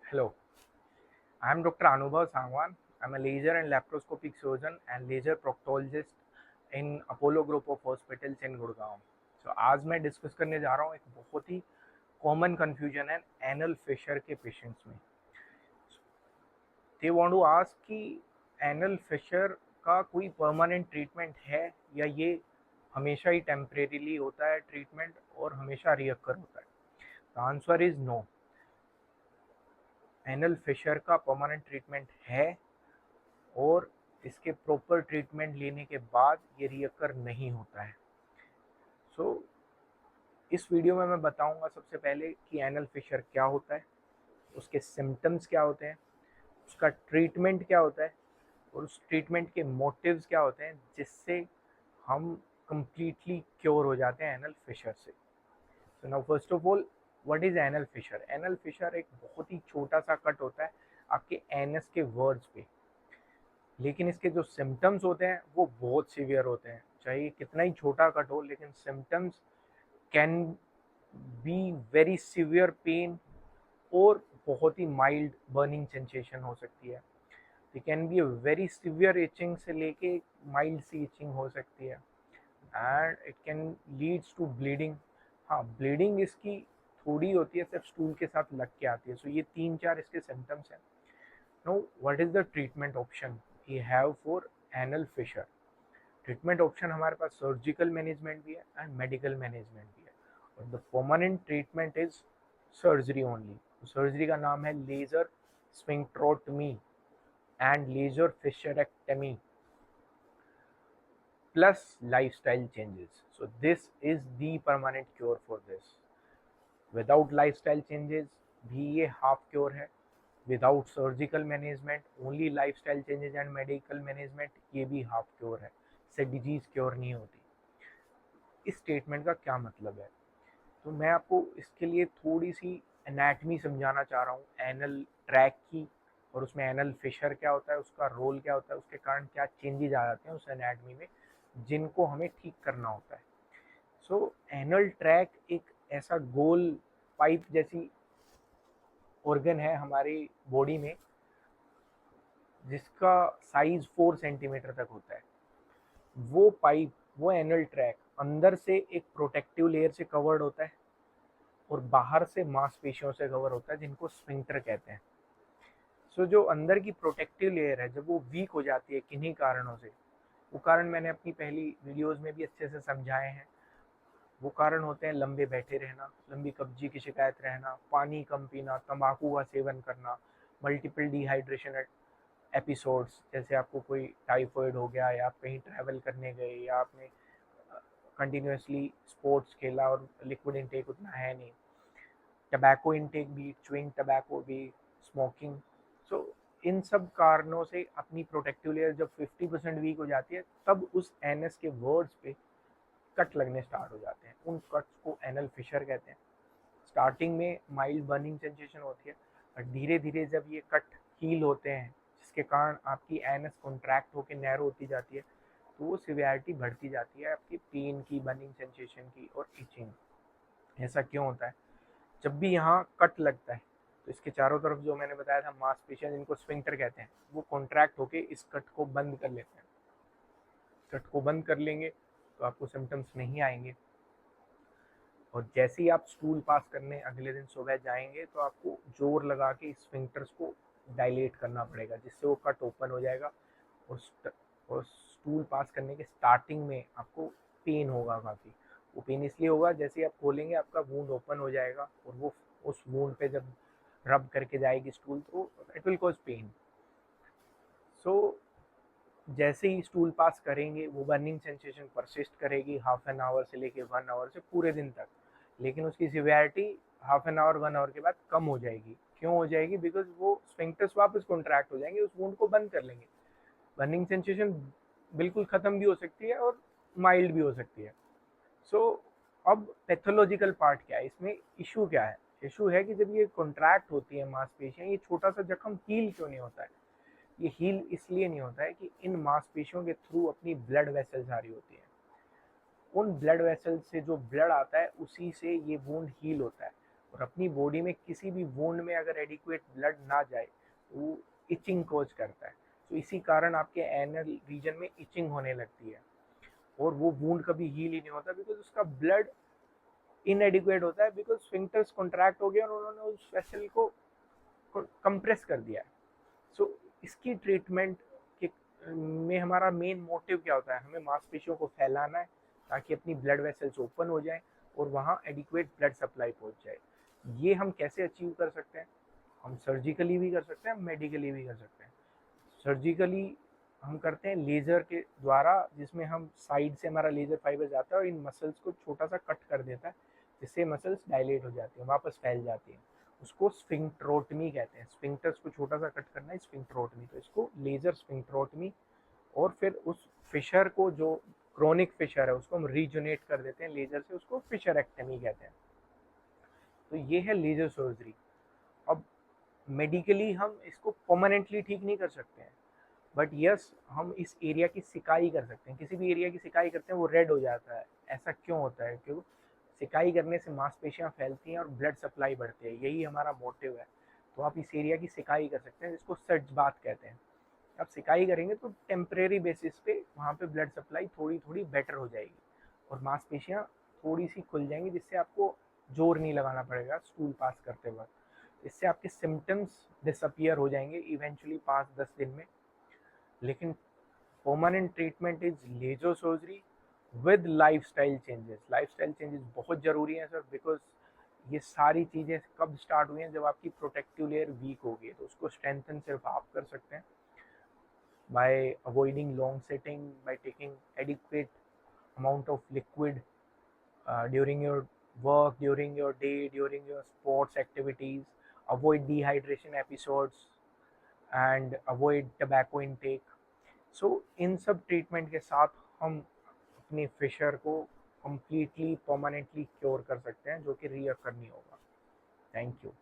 Hello, I am Dr. Anubhav Sangwan. I am a laser and laparoscopic surgeon and laser proctologist in Apollo Group of Hospitals in Gurgaon. So आज मैं discuss करने जा रहा हूँ एक बहुत ही common confusion है एनल फिशर के पेशेंट्स में। दे वांट टू आस्क कि एनल फिशर का कोई परमानेंट ट्रीटमेंट है या ये हमेशा ही टेम्परेरीली होता है ट्रीटमेंट और हमेशा रियकर होता है। The answer is no. Anal fissure का परमानेंट ट्रीटमेंट है और इसके प्रॉपर ट्रीटमेंट लेने के बाद ये रियकर नहीं होता है। सो इस वीडियो में मैं बताऊंगा सबसे पहले कि एनल फिशर क्या होता है, उसके सिम्टम्स क्या होते हैं, उसका ट्रीटमेंट क्या होता है और उस ट्रीटमेंट के मोटिव्स क्या होते हैं जिससे हम कंप्लीटली क्योर हो जाते हैं एनल फिशर से। So now first of all, what is anal fissure? Anal fissure एक बहुत ही छोटा सा कट होता है आपके एनस के वर्ड्स पे, लेकिन इसके जो सिम्टम्स होते हैं वो बहुत सीवियर होते हैं। चाहे कितना ही छोटा कट हो, लेकिन symptoms can be very severe pain और बहुत ही माइल्ड बर्निंग सेंसेशन हो सकती है। It can be a very severe itching से लेके माइल्ड सी इचिंग हो सकती है and it can leads to bleeding. हाँ, ब्लीडिंग इसकी थोड़ी होती है, सिर्फ स्टूल के साथ लग के आती है। सो ये 3-4 इसके सिम्टम्स हैं। Now, what is the treatment option we have for anal fissure? Treatment option हमारे पास सर्जिकल मैनेजमेंट भी है एंड मेडिकल मैनेजमेंट भी है, और the permanent treatment is surgery only. Surgery का नाम है laser sphincterotomy and laser fissurectomy plus lifestyle changes. So this is the permanent cure for this. Without lifestyle changes भी ये हाफ क्योर है। Without surgical management, only lifestyle changes and medical management, ये भी half cure है, इससे disease cure नहीं होती। इस स्टेटमेंट का क्या मतलब है? तो मैं आपको इसके लिए थोड़ी सी एनाटमी समझाना चाह रहा हूँ एनल ट्रैक की, और उसमें एनल फिशर क्या होता है, उसका रोल क्या होता है, उसके कारण क्या चेंजेस आ जाते हैं उस एनाटमी में जिनको हमें ठीक करना होता है। सो एनल ट्रैक एक ऐसा गोल पाइप जैसी ऑर्गन है हमारी बॉडी में जिसका साइज 4 सेंटीमीटर तक होता है। वो पाइप, वो एनल ट्रैक अंदर से एक प्रोटेक्टिव लेयर से कवर्ड होता है और बाहर से मांसपेशियों से कवर होता है जिनको स्फिंक्टर कहते हैं। सो जो अंदर की प्रोटेक्टिव लेयर है, जब वो वीक हो जाती है किन्हीं कारणों से, वो कारण मैंने अपनी पहली वीडियोस में भी अच्छे से समझाए हैं। वो कारण होते हैं लंबे बैठे रहना, लंबी कब्जी की शिकायत रहना, पानी कम पीना, तंबाकू का सेवन करना, मल्टीपल डिहाइड्रेशन एपिसोड्स, जैसे आपको कोई टाइफॉइड हो गया या आप कहीं ट्रैवल करने गए या आपने कंटिन्यूसली स्पोर्ट्स खेला और लिक्विड इनटेक उतना है नहीं, टबैको इनटेक भी, च्युइंग टबैको भी, स्मोकिंग। सो इन सब कारणों से अपनी प्रोटेक्टिव लेयर जब 50% वीक हो जाती है, तब उस एनएस के वर्ड्स पे कट लगने स्टार्ट हो जाते हैं। उन कट्स को एनल फिशर कहते हैं। स्टार्टिंग में माइल्ड बर्निंग सेंसेशन होती है, और धीरे धीरे जब ये कट हील होते हैं जिसके कारण आपकी एनएस कॉन्ट्रैक्ट होकर नैरो होती जाती है, तो वो सिवियरिटी बढ़ती जाती है आपकी पेन की, बर्निंग सेंसेशन की और इचिंग। ऐसा क्यों होता है? जब भी यहाँ कट लगता है तो इसके चारों तरफ जो मैंने बताया था मांसपेशियां, जिनको स्फिंक्टर कहते हैं, वो कॉन्ट्रैक्ट होके इस कट को बंद कर लेते हैं। कट को बंद कर लेंगे तो आपको सिम्टम्स नहीं आएंगे, और जैसे ही आप स्टूल पास करने अगले दिन सुबह जाएंगे तो आपको जोर लगा के स्फिंक्टर्स को डायलेट करना पड़ेगा, जिससे वो कट ओपन हो जाएगा। और स्टूल पास करने के स्टार्टिंग में आपको पेन होगा काफ़ी। वो पेन इसलिए होगा, जैसे ही आप खोलेंगे आपका वूंड ओपन हो जाएगा और वो उस वूंड पे जब रब करके जाएगी स्टूल तो इट विल कॉज पेन। सो जैसे ही स्टूल पास करेंगे वो बर्निंग सेंसेशन परसिस्ट करेगी हाफ एन आवर से लेके 1 आवर से पूरे दिन तक, लेकिन उसकी severity half an hour 1 hour के बाद कम हो जाएगी। क्यों हो जाएगी? बिकॉज वो स्फिंक्टर्स वापस कॉन्ट्रैक्ट हो जाएंगे, उस वुंड को बंद कर लेंगे। बर्निंग सेंसेशन बिल्कुल खत्म भी हो सकती है और माइल्ड भी हो सकती है। सो अब पैथोलॉजिकल पार्ट क्या है इसमें, इशू क्या है? इशू है कि जब ये कॉन्ट्रैक्ट होती है मांसपेशियां, ये छोटा सा जख्म हील क्यों नहीं होता है? ये हील इसलिए नहीं होता है कि इन मांसपेशियों के थ्रू अपनी ब्लड वेसल्स आ रही होती है। उन ब्लड वेसल्स से जो ब्लड आता है उसी से ये वुंड हील होता है, और अपनी बॉडी में किसी भी वुंड में अगर एडिक्वेट ब्लड ना जाए तो वो इचिंग कोज करता है। तो इसी कारण आपके एनल रीजन में इचिंग होने लगती है और वो वुंड कभी हील ही नहीं होता बिकॉज उसका ब्लड इनएडिक्वेट होता है, बिकॉज स्फिंक्टर्स कॉन्ट्रैक्ट हो गया और उन्होंने उस वेसल को कंप्रेस कर दिया है। सो इसकी ट्रीटमेंट के में हमारा मेन मोटिव क्या होता है, हमें मांसपेशियों को फैलाना है ताकि अपनी ब्लड वेसल्स ओपन हो जाए और वहाँ एडिक्वेट ब्लड सप्लाई पहुँच जाए। ये हम कैसे अचीव कर सकते हैं? हम सर्जिकली भी कर सकते हैं, मेडिकली भी कर सकते हैं। सर्जिकली हम करते हैं लेज़र के द्वारा, जिसमें हम साइड से हमारा लेज़र फाइबर जाता है और इन मसल्स को छोटा सा कट कर देता है, जिससे मसल्स डायलेट हो जाती हैं, वापस फैल जाती हैं। उसको स्फिंक्ट्रोटमी कहते हैं। स्फिंक्टर्स को छोटा सा कट करना है स्फिंक्ट्रोटमी, तो इसको लेज़र स्फिंक्ट्रोटमी। और फिर उस फिशर को, जो क्रोनिक फिशर है, उसको हम रीजुनेट कर देते हैं लेज़र से, उसको फिशरेक्टमी कहते हैं। तो ये है लेज़र सर्जरी। अब मेडिकली हम इसको परमानेंटली ठीक नहीं कर सकते हैं, बट यस हम इस एरिया की सिकाई कर सकते हैं। किसी भी एरिया की सिकाई करते हैं वो रेड हो जाता है, ऐसा क्यों होता है? क्योंकि सिकाई करने से मांसपेशियां फैलती हैं और ब्लड सप्लाई बढ़ती है, यही हमारा मोटिव है। तो आप इस एरिया की सिकाई कर सकते हैं, जिसको सच बात कहते हैं। आप सिकाई करेंगे तो टेम्परेरी बेसिस पे वहाँ पे ब्लड सप्लाई थोड़ी थोड़ी बेटर हो जाएगी और मांसपेशियां थोड़ी सी खुल जाएंगी, जिससे आपको जोर नहीं लगाना पड़ेगा स्टूल पास करते वक्त। इससे आपके सिम्टम्स डिसअपियर हो जाएंगे इवेंचुअली 5-10 दिन में। लेकिन permanent treatment is laser surgery with lifestyle changes. Lifestyle changes बहुत ज़रूरी हैं सर, बिकॉज ये सारी चीज़ें कब स्टार्ट हुई हैं? जब आपकी प्रोटेक्टिव लेयर वीक हो गई है। तो उसको स्ट्रेंथन सिर्फ आप कर सकते हैं by avoiding long sitting, by taking adequate amount of liquid during your work, during your day, during your sports activities. Avoid dehydration episodes and avoid tobacco intake. So इन सब ट्रीटमेंट के साथ हम अपनी फिशर को completely permanently क्योर कर सकते हैं, जो कि रीअकर नहीं होगा। Thank you.